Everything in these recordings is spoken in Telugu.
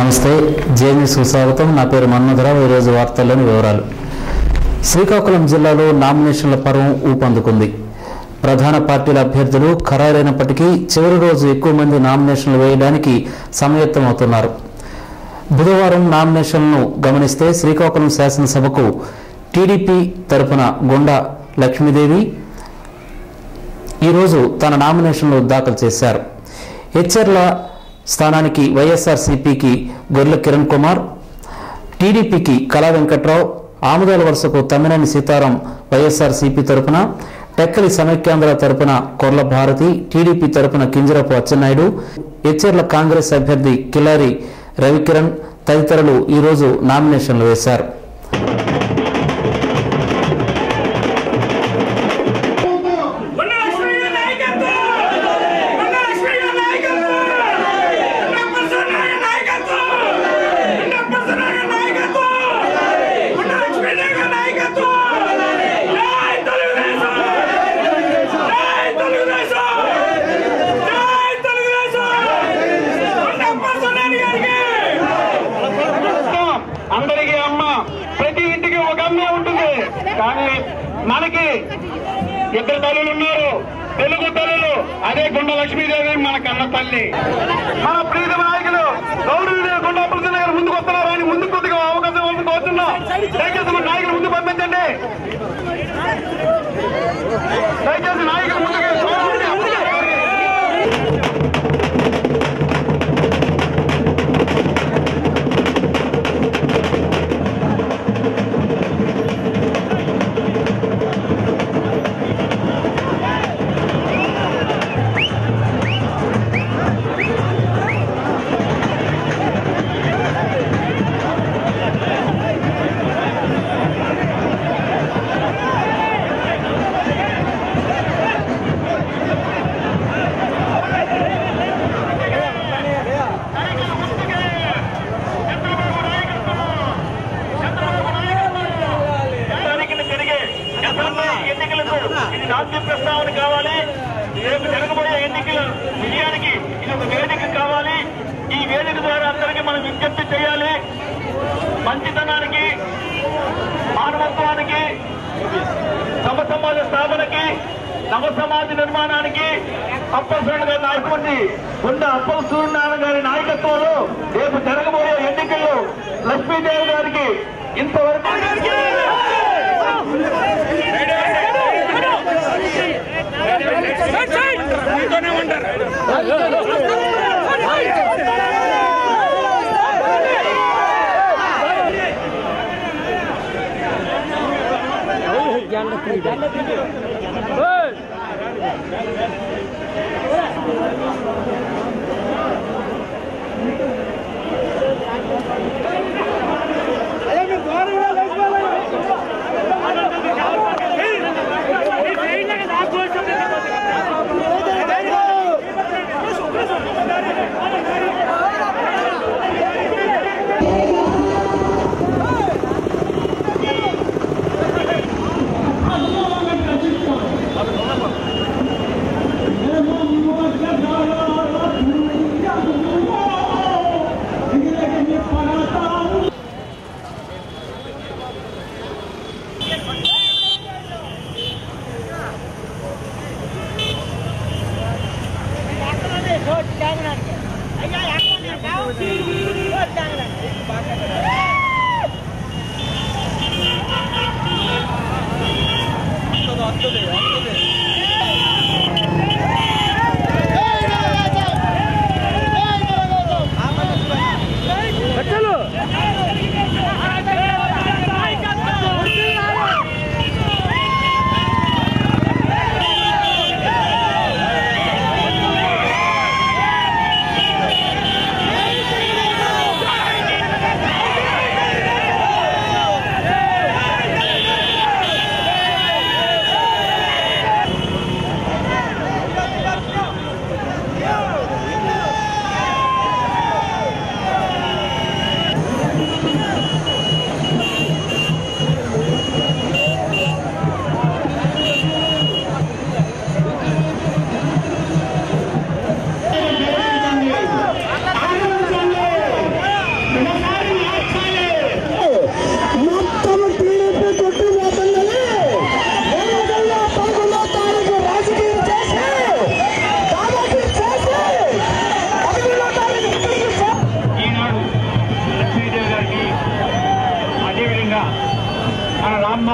నమస్తే, జేఎన్యూస్కు స్వాగతం. నా పేరు మన్మధరావు. ఈరోజు వార్తల్లోని వివరాలు. శ్రీకాకుళం జిల్లాలో నామినేషన్ల పర్వం ఊపందుకుంది. ప్రధాన పార్టీల అభ్యర్థులు ఖరారైనప్పటికీ చివరి రోజు ఎక్కువ మంది నామినేషన్లు వేయడానికి సమాయత్తమవుతున్నారు. బుధవారం నామినేషన్లను గమనిస్తే శ్రీకాకుళం శాసనసభకు టీడీపీ తరపున గుండా లక్ష్మీదేవి ఈరోజు తన నామినేషన్లు దాఖలు చేశారు. హెచ్ఆర్ల స్థానానికి వైఎస్ఆర్సీపీకి గొర్రెల కిరణ్ కుమార్, టీడీపీకి కళా వెంకట్రావు, ఆముదాల వరుసకు తమ్మినేని సీతారాం వైఎస్ఆర్సీపీ తరపున, టెక్కలి సమైక్యాంధ్ర తరపున కొర్ల భారతి, టీడీపీ తరపున కింజరపు అచ్చెన్నాయుడు, హెచ్ఆర్ల కాంగ్రెస్ అభ్యర్థి కిలారి రవికిరణ్ తదితరులు ఈరోజు నామినేషన్లు వేశారు. అందరికీ అమ్మ, ప్రతి ఇంటికి ఒక అమ్మే ఉంటుంది. కానీ మనకి ఇద్దరు తల్లులు ఉన్నారు, తెలుగు తల్లులు. అదే గుండా లక్ష్మీదేవి మన కన్న తల్లి. మన ప్రీతి నాయకులు గౌరవ గుండా ప్రసన్న గారు ముందుకు వస్తున్నారు. ఆయన ముందుకు కొద్దిగా అవకాశం ముందుకు వస్తున్నాం. దయచేసి మన నాయకులు ముందుకు పంపించండి. దయచేసి నాయకులు ముందుకు ప్రస్తావన కావాలి. రేపు జరగబోయే ఎన్నికల విజయానికి ఇది ఒక వేదిక కావాలి. ఈ వేదిక ద్వారా అందరికీ మనం విజ్ఞప్తి చేయాలి. మంచితనానికి, మానవత్వానికి, సమసమాజ స్థాపనకి, నవ సమాజ నిర్మాణానికి అప్పలసూరి గారి నాయకుడిని గుండా అప్పలసూరి గారి నాయకత్వంలో రేపు జరగబోయే ఎన్నికల్లో లక్ష్మీదేవి గారికి ఇంతవరకు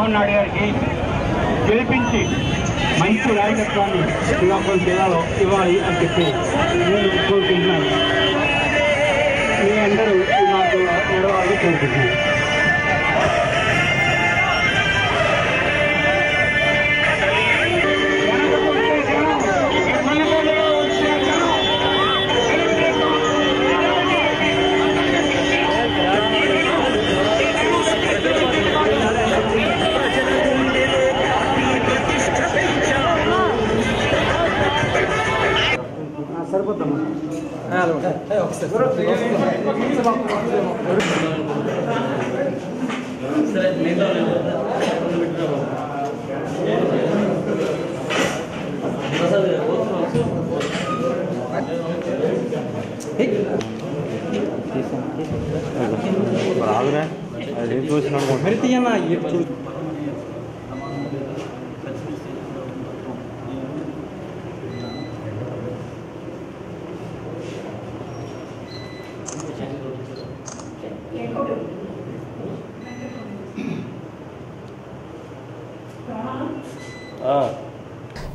చంద్రబాబు నాయుడు గారికి గెలిపించి మంచి నాయకత్వాన్ని శ్రీకాకుళం జిల్లాలో ఇవ్వాలి అని చెప్పి నేను కోరుకుంటున్నాను. మీ అందరూ నాకు నిలవాలని కోరుకుంటున్నాను.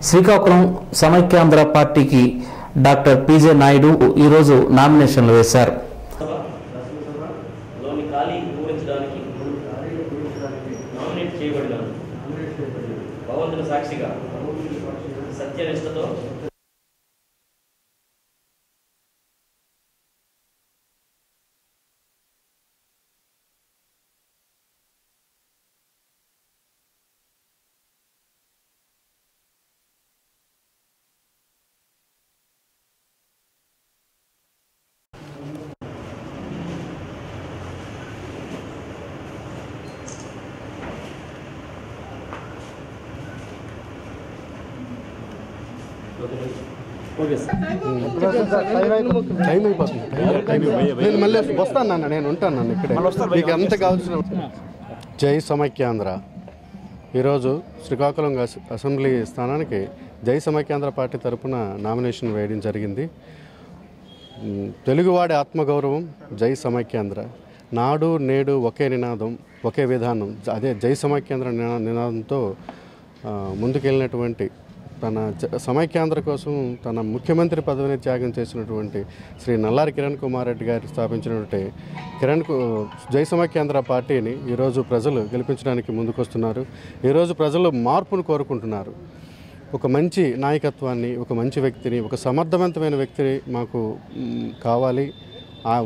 శ్రీకాకుళం సమైక్యాంధ్ర పార్టీకి డాక్టర్ పిజే నాయుడు ఈరోజు నామినేషన్లు వేశారు. సాక్షిగా సత్యనిష్టతో టైం అయిపోతుంది. నేను మళ్ళీ వస్తాను అన్న, నేను ఉంటాను అన్న ఇక్కడే, మీకు ఎంత కావాల్సిన. జై సమైక్యాంధ్ర. ఈరోజు శ్రీకాకుళం అసెంబ్లీ స్థానానికి జై సమైక్యాంధ్ర పార్టీ తరఫున నామినేషన్ వేయడం జరిగింది. తెలుగువాడి ఆత్మగౌరవం జై సమైక్యాంధ్ర. నాడు నేడు ఒకే నినాదం, ఒకే విధానం, అదే జై సమైక్యాంధ్ర నినాదంతో ముందుకెళ్ళినటువంటి తన సమైక్యాంధ్ర కోసం తన ముఖ్యమంత్రి పదవిని త్యాగం చేసినటువంటి శ్రీ నల్లారి కిరణ్ కుమార్ రెడ్డి గారు స్థాపించినటువంటి జై సమైక్యాంధ్ర పార్టీని ఈరోజు ప్రజలు గెలిపించడానికి ముందుకొస్తున్నారు. ఈరోజు ప్రజలు మార్పును కోరుకుంటున్నారు. ఒక మంచి నాయకత్వాన్ని, ఒక మంచి వ్యక్తిని, ఒక సమర్థవంతమైన వ్యక్తిని మాకు కావాలి.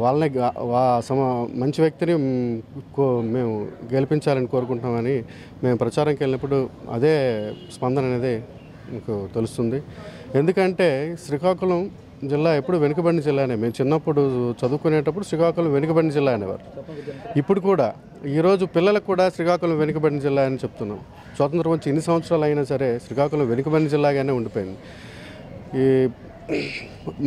వాళ్ళని మంచి వ్యక్తిని మేము గెలిపించాలని కోరుకుంటున్నామని మేము ప్రచారంకి వెళ్ళినప్పుడు అదే స్పందన అనేది మీకు తెలుస్తుంది. ఎందుకంటే శ్రీకాకుళం జిల్లా ఎప్పుడు వెనుకబడిన జిల్లానే. మేము చిన్నప్పుడు చదువుకునేటప్పుడు శ్రీకాకుళం వెనుకబడిన జిల్లా అనేవారు. ఇప్పుడు కూడా ఈరోజు పిల్లలకు కూడా శ్రీకాకుళం వెనుకబడిన జిల్లా అని చెప్తున్నాం. స్వాతంత్రం వచ్చి ఇన్ని సంవత్సరాలు అయినా సరే శ్రీకాకుళం వెనుకబడిన జిల్లాగానే ఉండిపోయింది. ఈ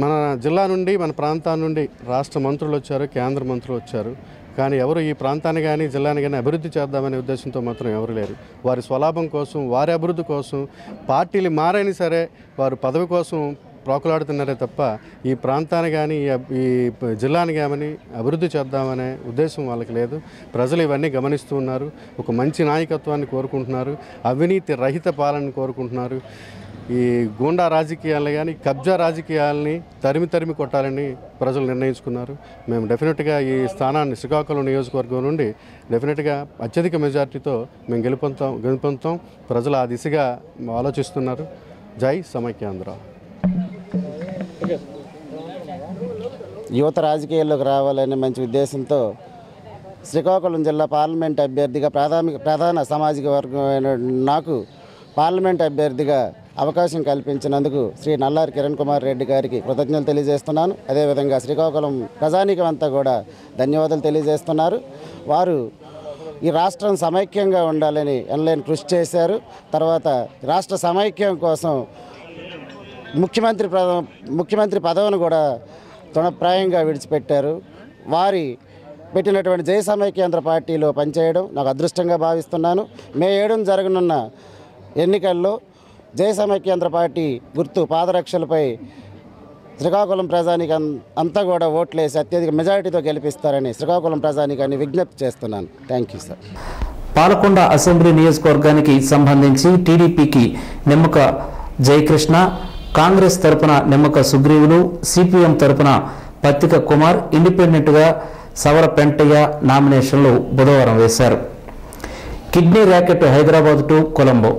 మన జిల్లా నుండి, మన ప్రాంతాల నుండి రాష్ట్ర మంత్రులు వచ్చారు, కేంద్ర మంత్రులు వచ్చారు. కానీ ఎవరు ఈ ప్రాంతాన్ని కానీ జిల్లాని కానీ అభివృద్ధి చేద్దామనే ఉద్దేశంతో మాత్రం ఎవరు లేరు. వారి స్వలాభం కోసం, వారి అభివృద్ధి కోసం పార్టీలు మారైనా సరే వారు పదవి కోసం ప్రోకులాడుతున్నారే తప్ప ఈ ప్రాంతాన్ని కానీ ఈ జిల్లాని కానీ అభివృద్ధి చేద్దామనే ఉద్దేశం వాళ్ళకి లేదు. ప్రజలు ఇవన్నీ గమనిస్తూ ఉన్నారు. ఒక మంచి నాయకత్వాన్ని కోరుకుంటున్నారు. అవినీతి రహిత పాలనని కోరుకుంటున్నారు. ఈ గూండా రాజకీయాలని కానీ కబ్జా రాజకీయాలని తరిమి కొట్టాలని ప్రజలు నిర్ణయించుకున్నారు. మేము డెఫినెట్గా ఈ స్థానాన్ని శ్రీకాకుళం నియోజకవర్గం నుండి డెఫినెట్గా అత్యధిక మెజార్టీతో మేము గెలుపొందుతాం. ప్రజలు ఆ దిశగా ఆలోచిస్తున్నారు. జై సమైక్యాంధ్ర. యువత రాజకీయాల్లోకి రావాలనే మంచి ఉద్దేశంతో శ్రీకాకుళం జిల్లా పార్లమెంట్ అభ్యర్థిగా ప్రధాన సామాజిక వర్గమైన నాకు పార్లమెంట్ అభ్యర్థిగా అవకాశం కల్పించినందుకు శ్రీ నల్లారి కిరణ్ కుమార్ రెడ్డి గారికి కృతజ్ఞతలు తెలియజేస్తున్నాను. అదేవిధంగా శ్రీకాకుళం ప్రజానీకం అంతా కూడా ధన్యవాదాలు తెలియజేస్తున్నారు. వారు ఈ రాష్ట్రం సమైక్యంగా ఉండాలని ఎనలేని కృషి చేశారు. తర్వాత రాష్ట్ర సమైక్యం కోసం ముఖ్యమంత్రి పదవిని కూడా తృణప్రాయంగా విడిచిపెట్టారు. వారి పెట్టినటువంటి జై సమైక్యాంధ్ర పార్టీలో పనిచేయడం నాకు అదృష్టంగా భావిస్తున్నాను. మే 7న జరగనున్న ఎన్నికల్లో జై సమైక్యాంధ్ర పార్టీ గుర్తు పాదరక్షలపై శ్రీకాకుళం ప్రజానికి అంతా కూడా ఓట్లేసి అత్యధిక మెజారిటీతో గెలిపిస్తారని శ్రీకాకుళం ప్రజానికాన్ని విజ్ఞప్తి చేస్తున్నాను. Thank you sir. Palakonda assembly నియోజకవర్గానికి సంబంధించి టీడీపీకి నిమ్మక జయకృష్ణ, కాంగ్రెస్ తరపున నిమ్మక సుగ్రీవులు, సిపిఎం తరపున పత్తిక కుమార్, ఇండిపెండెంట్గా సవర పెంటయ్య నామినేషన్లు బుధవారం వేశారు. Kidney racket Hyderabad to Colombo.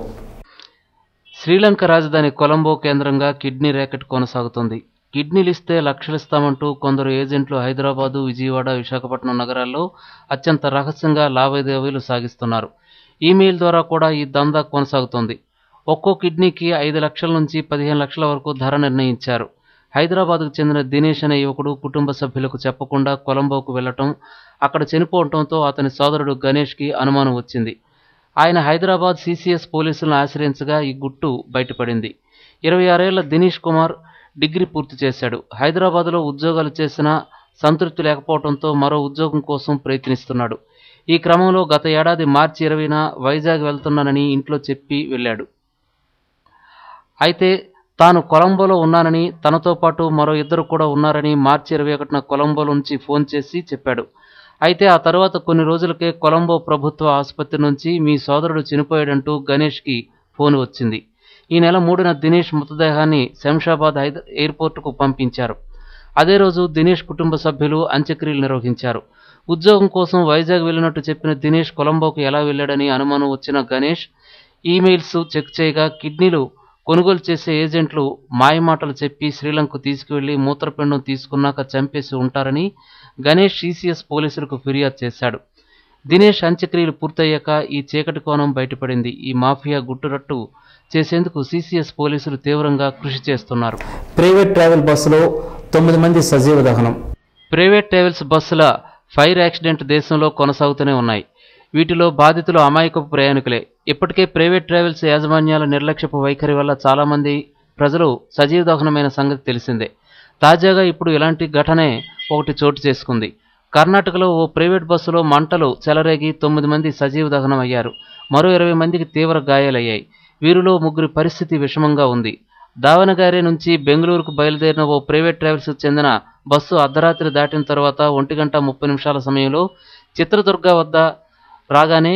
Sri Lanka రాజధాని కొలంబో కేంద్రంగా కిడ్నీ ర్యాకెట్ కొనసాగుతుంది. కిడ్నీలు ఇస్తే లక్షలిస్తామంటూ కొందరు ఏజెంట్లు హైదరాబాదు, విజయవాడ, విశాఖపట్నం నగరాల్లో అత్యంత రహస్యంగా లావాదేవీలు సాగిస్తున్నారు. ఈమెయిల్ ద్వారా కూడా ఈ దందా కొనసాగుతోంది. ఒక్కో కిడ్నీకి 5 లక్షల నుంచి 15 లక్షల వరకు ధర నిర్ణయించారు. హైదరాబాద్కు చెందిన దినేష్ అనే యువకుడు కుటుంబ సభ్యులకు చెప్పకుండా కొలంబోకు వెళ్లటం, అక్కడ చనిపోవడంతో అతని సోదరుడు గణేష్కి అనుమానం వచ్చింది. ఆయన హైదరాబాద్ సిసిఎస్ పోలీసులను ఆశ్రయించగా ఈ గుట్టు బయటపడింది. 26 ఏళ్ల దినేష్ కుమార్ డిగ్రీ పూర్తి చేశాడు. హైదరాబాద్లో ఉద్యోగాలు చేసినా సంతృప్తి లేకపోవడంతో మరో ఉద్యోగం కోసం ప్రయత్నిస్తున్నాడు. ఈ క్రమంలో గత ఏడాది మార్చి 20న వైజాగ్ వెళ్తున్నానని ఇంట్లో చెప్పి వెళ్ళాడు. అయితే తాను కొలంబోలో ఉన్నానని, తనతో పాటు మరో 2 కూడా ఉన్నారని మార్చి 21న కొలంబోలో నుంచి ఫోన్ చేసి చెప్పాడు. అయితే ఆ తర్వాత కొన్ని రోజులకే కొలంబో ప్రభుత్వ ఆసుపత్రి నుంచి మీ సోదరుడు చనిపోయాడంటూ గణేష్కి ఫోన్ వచ్చింది. ఈ నెల 3న దినేష్ మృతదేహాన్ని శంషాబాద్ ఎయిర్పోర్టుకు పంపించారు. అదే రోజు దినేష్ కుటుంబ సభ్యులు అంత్యక్రియలు నిర్వహించారు. ఉద్యోగం కోసం వైజాగ్ వెళ్ళినట్టు చెప్పిన దినేష్ కొలంబోకు ఎలా వెళ్ళాడని అనుమానం వచ్చిన గణేష్ ఈమెయిల్స్ చెక్ చేయగా కిడ్నీలు కొనుగోలు చేసే ఏజెంట్లు మాయమాటలు చెప్పి శ్రీలంకకు తీసుకువెళ్లి మూత్రపిండం తీసుకున్నాక చంపేసి ఉంటారని గణేష్ సిసిఎస్ పోలీసులకు ఫిర్యాదు చేశాడు. దినేష్ అంత్యక్రియలు పూర్తయ్యాక ఈ చీకటి కోణం బయటపడింది. ఈ మాఫియా గుట్టురట్టు చేసేందుకు సిసిఎస్ పోలీసులు తీవ్రంగా కృషి చేస్తున్నారు. ప్రైవేట్ ట్రావెల్ బస్సులో 9 మంది సజీవ దహనం. ప్రైవేట్ ట్రావెల్స్ బస్సుల ఫైర్ యాక్సిడెంట్ దేశంలో కొనసాగుతూనే ఉన్నాయి. వీటిలో బాధితులు అమాయకపు ప్రయాణికులే. ఇప్పటికే ప్రైవేట్ ట్రావెల్స్ యాజమాన్యాల నిర్లక్ష్యపు వైఖరి వల్ల చాలామంది ప్రజలు సజీవ దహనమైన సంగతి తెలిసిందే. తాజాగా ఇప్పుడు ఇలాంటి ఘటనే ఒకటి చోటు చేసుకుంది. కర్ణాటకలో ఓ ప్రైవేట్ బస్సులో మంటలు చెలరేగి 9 మంది సజీవ దహనం అయ్యారు. మరో 20 మందికి తీవ్ర గాయాలయ్యాయి. వీరిలో 3 పరిస్థితి విషమంగా ఉంది. దావనగారే నుంచి బెంగళూరుకు బయలుదేరిన ఓ ప్రైవేట్ ట్రావెల్స్కు చెందిన బస్సు అర్ధరాత్రి దాటిన తర్వాత 1:30 సమయంలో చిత్రదుర్గ వద్ద రాగానే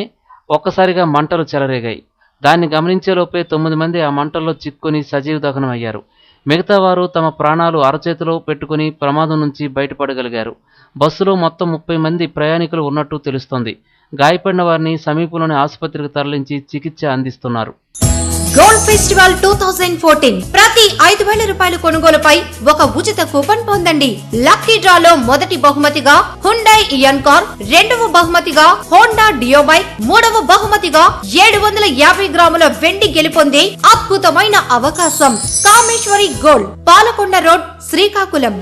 ఒక్కసారిగా మంటలు చెలరేగాయి. దాన్ని గమనించేలోపే 9 మంది ఆ మంటల్లో చిక్కుని సజీవ దహనం అయ్యారు. మిగతా వారు తమ ప్రాణాలు అరచేతిలో పెట్టుకుని ప్రమాదం నుంచి బయటపడగలిగారు. బస్సులో మొత్తం 30 మంది ప్రయాణికులు ఉన్నట్టు తెలుస్తోంది. గాయపడిన వారిని సమీపంలోని ఆసుపత్రికి తరలించి చికిత్స అందిస్తున్నారు. గోల్డ్ ఫెస్టివల్ 2014 ప్రతి 5,000 రూపాయల కొనుగోలుపై ఒక ఉచిత కూపన్ పొందండి. లక్కీ డ్రాలో మొదటి బహుమతిగా హుండై ఇయాన్కార్, రెండవ బహుమతిగా హోండా డియో బైక్, మూడవ బహుమతిగా 750 గ్రాముల వెండి గెలుపొందే అద్భుతమైన అవకాశం. Kameswari gold, Palakonda road, Srikakulam.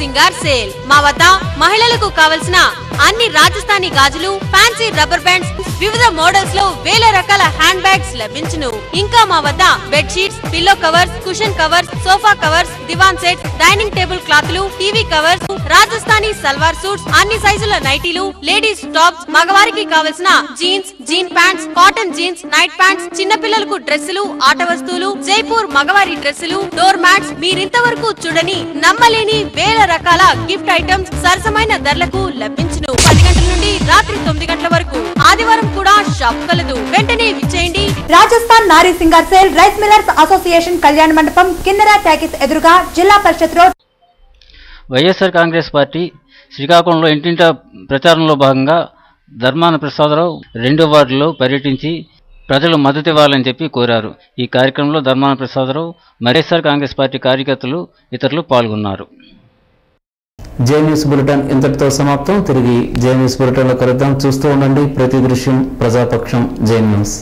Singar sale మా వద్ద మహిళలకు కావలసిన అన్ని రాజస్థానీ గాజులు, ఫ్యాన్సీ రబ్బర్ బ్యాండ్స్, వివిధ మోడల్స్ లో వేల రకాల హ్యాండ్ బ్యాగ్స్ లభించును. ఇంకా మా వద్ద bed sheets, pillow covers, cushion covers, sofa covers, divan sets, dining table క్లాత్లు, TV covers, Rajasthani salwar suits, అన్ని సైజుల నైటీలు, లేడీస్ టాప్స్, మగవారికి కావలసిన jeans, jean pants, cotton jeans, night pants, చిన్నపిల్లలకు డ్రెస్సులు, ఆట వస్తువులు, జైపూర్ మగవారి డ్రెస్సులు, డోర్ మ్యాట్స్, మీరింతవరకు చూడని నమ్మలేని వేల రకాల గిఫ్ట్ ఐటమ్స్ సరసమైన ధరలకు లభించును. 10 గంటల నుండి రాత్రి 9 గంటల వరకు. ఆదివారం కూడా షాప్ కలదు. వెంటనే విచ్చేయండి. రాజస్థాన్ నారీ Singar sale, rice millers association, కళ్యాణ మండపం, కిన్నెరా టాకీస్ ఎదురుగా, జిల్లా పరిషత్ రోడ్. వైఎస్ఆర్ కాంగ్రెస్ పార్టీ శ్రీకాకుళంలో ఇంటింటా ప్రచారంలో భాగంగా ధర్మాన ప్రసాదరావు 2వ వార్డులో పర్యటించి ప్రజలు మద్దతు ఇవ్వాలని చెప్పి కోరారు. ఈ కార్యక్రమంలో ధర్మాన ప్రసాదరావు, వైఎస్ఆర్ కాంగ్రెస్ పార్టీ కార్యకర్తలు, ఇతరులు పాల్గొన్నారు. జే న్యూస్ బులెటిన్ ఇంతటితో సమాప్తం. తిరిగి జే న్యూస్ బులెటిన్లో కలుద్దాం. చూస్తూ ఉండండి ప్రతి దృశ్యం ప్రజాపక్షం జే న్యూస్.